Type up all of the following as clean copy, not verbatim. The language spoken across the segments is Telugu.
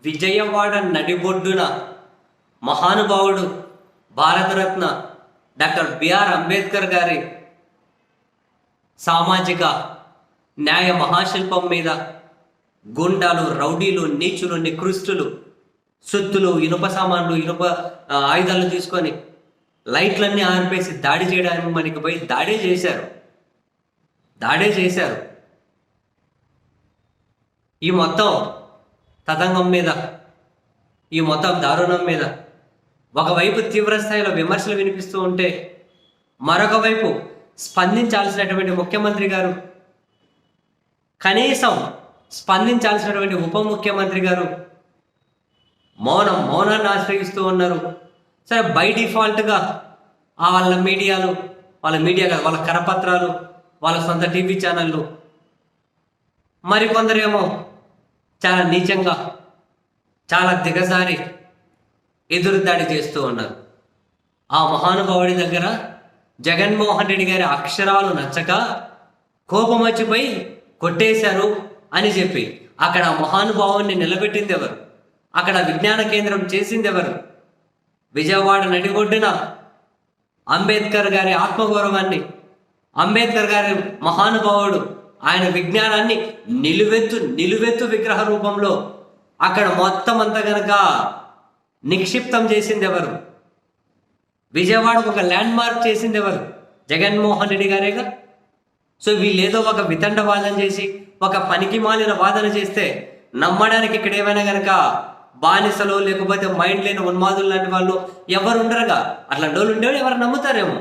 విజయవాడ నడిబొడ్డున మహానుభావుడు భారతరత్న డాక్టర్ బిఆర్ అంబేద్కర్ గారి సామాజిక న్యాయ మహాశిల్పం మీద గుండాలు, రౌడీలు, నీచులు, నికృష్టులు సుత్తులు, ఇనుప సామాన్లు, ఇనుప ఆయుధాలు తీసుకొని లైట్లన్నీ ఆర్పేసి దాడి చేయడానికి మనకి పోయి దాడే చేశారు. ఈ మొత్తం తతంగం మీద, ఈ మొత్తం దారుణం మీద ఒకవైపు తీవ్రస్థాయిలో విమర్శలు వినిపిస్తూ ఉంటే, మరొక వైపు స్పందించాల్సినటువంటి ముఖ్యమంత్రి గారు, కనీసం స్పందించాల్సినటువంటి ఉప ముఖ్యమంత్రి గారు మౌనాన్ని ఆశ్రయిస్తూ ఉన్నారు. సరే, బై డిఫాల్ట్గా వాళ్ళ మీడియా కాదు, వాళ్ళ కరపత్రాలు, వాళ్ళ సొంత టీవీ ఛానళ్ళు, మరికొందరేమో చాలా నీచంగా, చాలా దిగజారి ఎదురుదాడి చేస్తూ ఉన్నారు. ఆ మహానుభావుడి దగ్గర జగన్మోహన్ రెడ్డి గారి అక్షరాలు నచ్చక కోపం వచ్చిపోయి కొట్టేశారు అని చెప్పి అక్కడ మహానుభావుని నిలబెట్టింది ఎవరు? అక్కడ విజ్ఞాన కేంద్రం చేసింది ఎవరు? విజయవాడ నడిగొడ్డున అంబేద్కర్ గారి ఆత్మగౌరవాన్ని, అంబేద్కర్ గారి మహానుభావుడు ఆయన విజ్ఞానాన్ని నిలువెత్తు విగ్రహ రూపంలో అక్కడ మొత్తం అంతా గనక నిక్షిప్తం చేసింది ఎవరు? విజయవాడకు ఒక ల్యాండ్ మార్క్ చేసింది ఎవరు? జగన్మోహన్ రెడ్డి గారేగా. సో వీళ్ళేదో ఒక వితండ వాదన చేసి, ఒక పనికి మాలిన వాదన చేస్తే నమ్మడానికి ఇక్కడ ఏమైనా గనక బానిసలు, లేకపోతే మైండ్ లేని ఉన్మాదులు లాంటి వాళ్ళు ఎవరు ఉండరుగా. అట్లాంటి వాళ్ళు ఉండేవాళ్ళు ఎవరు నమ్ముతారేమో.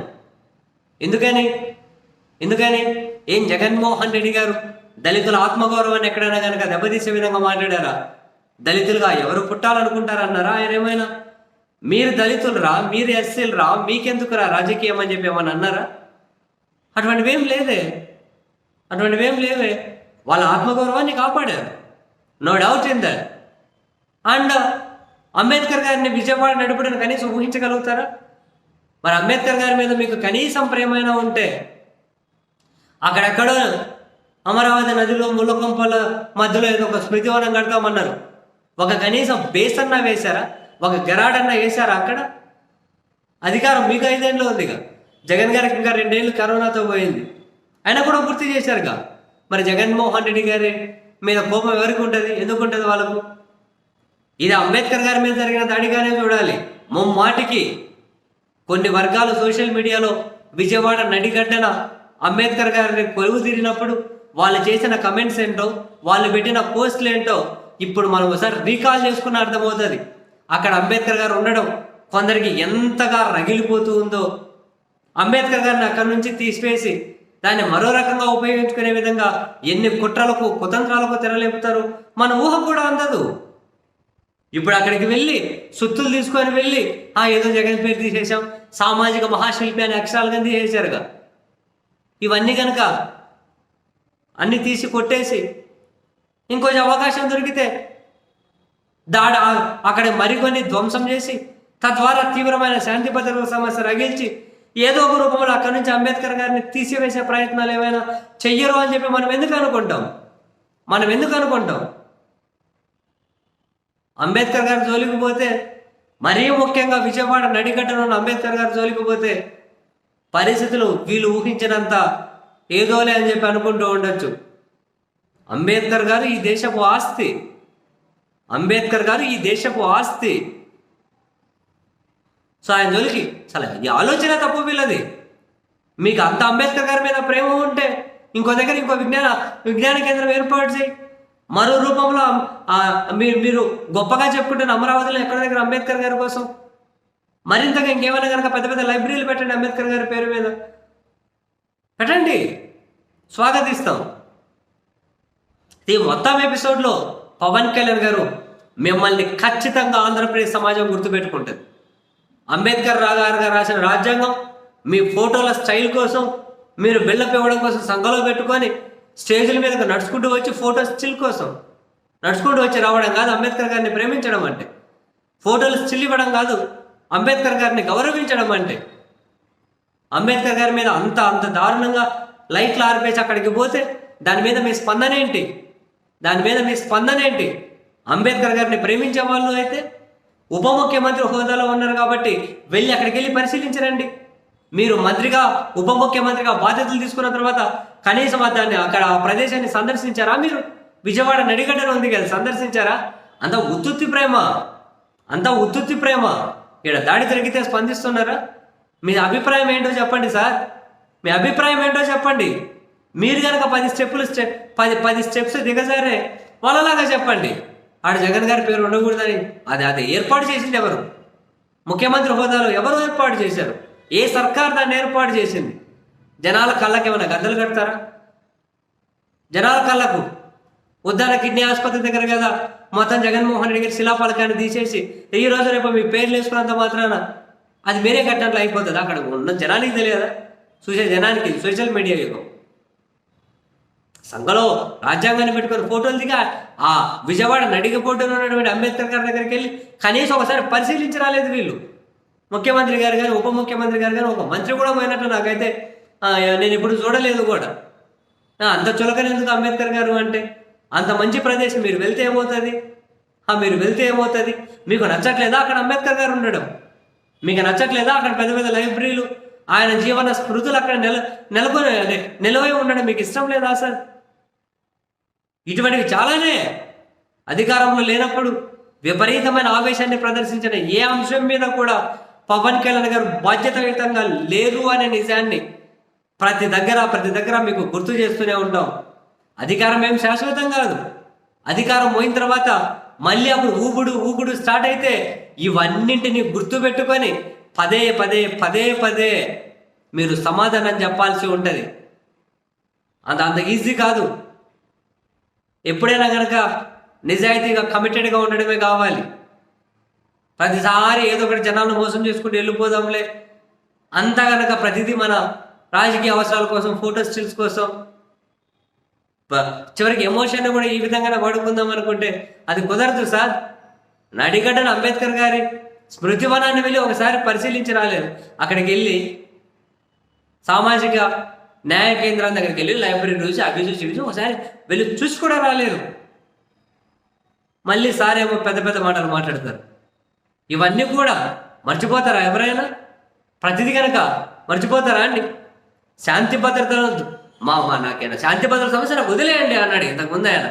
ఎందుకని ఏం జగన్మోహన్ రెడ్డి గారు దళితుల ఆత్మగౌరవాన్ని ఎక్కడైనా కనుక దెబ్బతీసే విధంగా మాట్లాడారా? దళితులుగా ఎవరు పుట్టాలనుకుంటారన్నారా ఆయన ఏమైనా? మీరు దళితులరా, మీరు ఎస్సీలరా, మీకెందుకురా రాజకీయం అని చెప్పి ఏమన్నా అన్నారా? అటువంటివేం లేవే. వాళ్ళ ఆత్మగౌరవాన్ని కాపాడారు, no doubt in that. And Ambedkar గారిని విజయవాడ నడుపుడని కనీసం ఊహించగలుగుతారా? మరి అంబేద్కర్ గారి మీద మీకు కనీసం ప్రేమైనా ఉంటే అక్కడెక్కడో అమరావతి నదిలో ముళ్ళకొంపల మధ్యలో ఏదో ఒక స్మృతివనం కడతామన్నారు. ఒక కనీసం బేసన్నా వేశారా? ఒక గెరాడన్నా వేశారా? అక్కడ అధికారం మీకు 5 ఏళ్ళు ఉందిగా. జగన్ గారికి ఇంకా 2 ఏళ్ళు కరోనాతో పోయింది, అయినా కూడా పూర్తి చేశారుగా. మరి జగన్మోహన్ రెడ్డి గారి మీద కోపం ఎవరికి ఉంటుంది? ఎందుకు ఉంటుంది వాళ్ళకు? ఇది అంబేద్కర్ గారి మీద జరిగిన దాడిగానే చూడాలి. ముమ్మాటికి కొన్ని వర్గాలు సోషల్ మీడియాలో విజయవాడ నడిగడ్డన అంబేద్కర్ గారిని కొలువు తీరినప్పుడు వాళ్ళు చేసిన కమెంట్స్ ఏంటో, వాళ్ళు పెట్టిన పోస్టులు ఏంటో ఇప్పుడు మనం ఒకసారి రీకాల్ చేసుకున్న అర్థమవుతుంది. అక్కడ అంబేద్కర్ గారు ఉండడం కొందరికి ఎంతగా రగిలిపోతూ ఉందో. అంబేద్కర్ గారిని అక్కడి నుంచి తీసివేసి దాన్ని మరో రకంగా ఉపయోగించుకునే విధంగా ఎన్ని కుట్రలకు, కుతంత్రాలకు తెరలేపుతారు మన ఊహ కూడా అందదు. ఇప్పుడు అక్కడికి వెళ్ళి సుత్తులు తీసుకొని వెళ్ళి ఏదో జగన్ పేరు తీసేసాం, సామాజిక మహాశిల్పి అని అక్షరాలుగా తీసేశారుగా. ఇవన్నీ కనుక అన్ని తీసి కొట్టేసి ఇంకొంచెం అవకాశం దొరికితే అక్కడ మరికొన్ని ధ్వంసం చేసి తద్వారా తీవ్రమైన శాంతి భద్రతల సమస్య రగిల్చి ఏదో ఒక రూపంలో అక్కడి నుంచి అంబేద్కర్ గారిని తీసివేసే ప్రయత్నాలు ఏమైనా చెయ్యరు అని చెప్పి మనం ఎందుకు అనుకుంటాం? అంబేద్కర్ గారి జోలికి పోతే, మరీ ముఖ్యంగా విజయవాడ నడిగడ్డలో ఉన్న అంబేద్కర్ గారి జోలికి పోతే పరిస్థితులు వీళ్ళు ఊహించినంత ఏదోలే అని చెప్పి అనుకుంటూ ఉండొచ్చు. అంబేద్కర్ గారు ఈ దేశపు ఆస్తి. సో ఆయన జోలికి చాలా ఈ ఆలోచన తప్పు వీళ్ళది. మీకు అంత అంబేద్కర్ గారి మీద ప్రేమ ఉంటే ఇంకో దగ్గర ఇంకో విజ్ఞాన కేంద్రం ఏర్పాటు చేయి. మరో రూపంలో మీరు గొప్పగా చెప్పుకుంటున్న అమరావతిలో ఎక్కడ దగ్గర అంబేద్కర్ గారి కోసం మరింతగా ఇంకేమైనా కనుక పెద్ద పెద్ద లైబ్రరీలు పెట్టండి, అంబేద్కర్ గారి పేరు మీద పెట్టండి, స్వాగతిస్తాం. ఈ మొత్తం ఎపిసోడ్లో పవన్ కళ్యాణ్ గారు మిమ్మల్ని ఖచ్చితంగా ఆంధ్రప్రదేశ్ సమాజం గుర్తుపెట్టుకుంటుంది. అంబేద్కర్ గారు రాసిన రాజ్యాంగం మీ ఫోటోల స్టైల్ కోసం, మీరు బిల్డప్ ఇవ్వడం కోసం సంఘంలో పెట్టుకొని స్టేజ్ల మీదకి నడుచుకుంటూ వచ్చి ఫోటో స్టిల్ కోసం నడుచుకుంటూ వచ్చి రావడం కాదు అంబేద్కర్ గారిని ప్రేమించడం అంటే. ఫోటోలు స్టిల్ ఇవ్వడం కాదు అంబేద్కర్ గారిని గౌరవించడం అంటే. అంబేద్కర్ గారి మీద అంత దారుణంగా లైట్లు ఆర్పేసి అక్కడికి పోతే దాని మీద మీ స్పందన ఏంటి? అంబేద్కర్ గారిని ప్రేమించే వాళ్ళు అయితే ఉప ముఖ్యమంత్రి హోదాలో ఉన్నారు కాబట్టి వెళ్ళి అక్కడికి వెళ్ళి పరిశీలించరండి. మీరు మంత్రిగా ఉప ముఖ్యమంత్రిగా బాధ్యతలు తీసుకున్న తర్వాత కనీసం దాన్ని అక్కడ ఆ ప్రదేశాన్ని సందర్శించారా? మీరు విజయవాడ నడిగడ్డలో ఉంది కదా, సందర్శించారా? అంత ఉత్తుత్తి ప్రేమ, అంత ఉత్తుత్తి ప్రేమ. ఇక్కడ దాడి జరిగితే స్పందిస్తున్నారా? మీ అభిప్రాయం ఏంటో చెప్పండి సార్, మీ అభిప్రాయం ఏంటో చెప్పండి. మీరు కనుక 10 స్టెప్స్ దిగజారే వాళ్ళలాగా చెప్పండి. ఆడ జగన్ గారి పేరు ఉండకూడదని అది ఏర్పాటు చేసింది ఎవరు? ముఖ్యమంత్రి హోదాలో ఎవరు ఏర్పాటు చేశారు? ఏ సర్కార్ దాన్ని ఏర్పాటు చేసింది? జనాల కళ్ళకి ఏమైనా గద్దలు కడతారా? జనాల కళ్ళకు ఉద్దాన కిడ్నీ ఆసుపత్రి దగ్గర కదా మొత్తం జగన్మోహన్ రెడ్డి గారి శిలాఫలకాన్ని తీసేసి ఈ రోజు రేపు మీ పేర్లు వేసుకున్నంత మాత్రాన అది మీరే కట్టినట్లు అయిపోతుంది. అక్కడ ఉన్న జనానికి తెలియదా? చూసే జనానికి సోషల్ మీడియా యుగం. సంఘలో రాజ్యాంగాన్ని పెట్టుకొని ఫోటోలు దిగా ఆ విజయవాడ నడిగపోటులో ఉన్నటువంటి అంబేద్కర్ గారి దగ్గరికి వెళ్ళి కనీసం ఒకసారి పరిశీలించి రాలేదు వీళ్ళు. ముఖ్యమంత్రి గారు కానీ ఉప ముఖ్యమంత్రి గారు కానీ ఒక మంత్రి కూడా పోయినట్టు నాకైతే నేను ఇప్పుడు చూడలేదు కూడా. అంత చులకనేందుకు అంబేద్కర్ గారు అంటే? అంత మంచి ప్రదేశం మీరు వెళ్తే ఏమవుతుంది? మీరు వెళ్తే ఏమవుతుంది? మీకు నచ్చట్లేదా అక్కడ అంబేద్కర్ గారు ఉండడం? మీకు నచ్చట్లేదా అక్కడ పెద్ద పెద్ద లైబ్రరీలు, ఆయన జీవన స్మృతులు అక్కడ నిలవై ఉండడం మీకు ఇష్టం లేదా సార్? ఇటువంటివి చాలానే. అధికారంలో లేనప్పుడు విపరీతమైన ఆవేశాన్ని ప్రదర్శించిన ఏ అంశం మీద కూడా పవన్ కళ్యాణ్ గారు బాధ్యతాయుతంగా లేరు అనే నిజాన్ని ప్రతి దగ్గర మీకు గుర్తు చేస్తూనే ఉంటాం. అధికారం ఏం శాశ్వతం కాదు. అధికారం పోయిన తర్వాత మళ్ళీ అప్పుడు ఊగుడు స్టార్ట్ అయితే ఇవన్నింటినీ గుర్తుపెట్టుకొని పదే మీరు సమాధానం చెప్పాల్సి ఉంటుంది. అంత ఈజీ కాదు. ఎప్పుడైనా కనుక నిజాయితీగా కమిటెడ్గా ఉండడమే కావాలి. ప్రతిసారి ఏదో ఒకటి జనాలను మోసం చేసుకుంటూ వెళ్ళిపోదాంలే అంతా కనుక ప్రతిదీ మన రాజకీయ అవసరాల కోసం, ఫోటో స్టిల్స్ కోసం, చివరికి ఎమోషన్ కూడా ఈ విధంగా వాడుకుందాం అనుకుంటే అది కుదరదు సార్. నడిగడ్డన అంబేద్కర్ గారి స్మృతివనాన్ని వెళ్ళి ఒకసారి పరిశీలించి రాలేదు. అక్కడికి వెళ్ళి సామాజిక న్యాయ కేంద్రం దగ్గరికి వెళ్ళి లైబ్రరీ చూసి అవి చూసి ఒకసారి వెళ్ళి చూసి కూడా రాలేదు. మళ్ళీ సార్ ఏమో పెద్ద మాటలు మాట్లాడతారు. ఇవన్నీ కూడా మర్చిపోతారా ఎవరైనా? ప్రతిదీ కనుక మర్చిపోతారా అండి? శాంతి భద్రతలు నాకైనా శాంతి భద్రత సమస్య నాకు వదిలేయండి అన్నాడు ఇంతకుముందు ఆయన.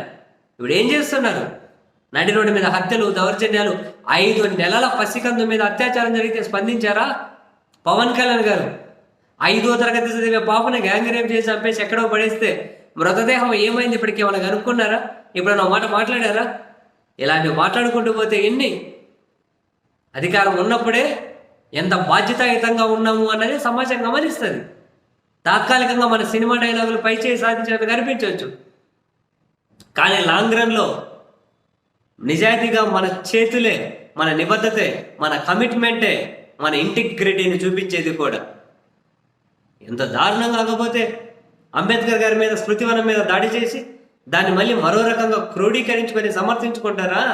ఇప్పుడు ఏం చేస్తున్నారు? నడి రోడ్డు మీద హత్యలు, దౌర్జన్యాలు, 5 నెలల పసికందు మీద అత్యాచారం జరిగితే స్పందించారా పవన్ కళ్యాణ్ గారు? 5వ తరగతి చదివే పాపని గ్యాంగ్ రేప్ చేసి చంపేసి ఎక్కడో పడేస్తే మృతదేహం ఏమైంది ఇప్పటికి ఏమైనా కనుక్కున్నారా? ఇప్పుడు మాట మాట్లాడారా? ఇలాంటివి మాట్లాడుకుంటూ పోతే ఎన్ని? అధికారం ఉన్నప్పుడే ఎంత బాధ్యతాయుతంగా ఉన్నాము అన్నది సమాజం గమనిస్తుంది. తాత్కాలికంగా మన సినిమా డైలాగులు పైచేయి సాధించినట్టు కనిపించవచ్చు, కానీ లాంగ్ రన్లో నిజాయితీగా మన చేతులే, మన నిబద్ధతే, మన కమిట్మెంటే మన ఇంటిగ్రిటీని చూపించేది కూడా. ఎంత దారుణంగా కాకపోతే అంబేద్కర్ గారి మీద, స్మృతివనం మీద దాడి చేసి దాన్ని మళ్ళీ మరో రకంగా క్రోడీకరించుకొని సమర్థించుకుంటారా?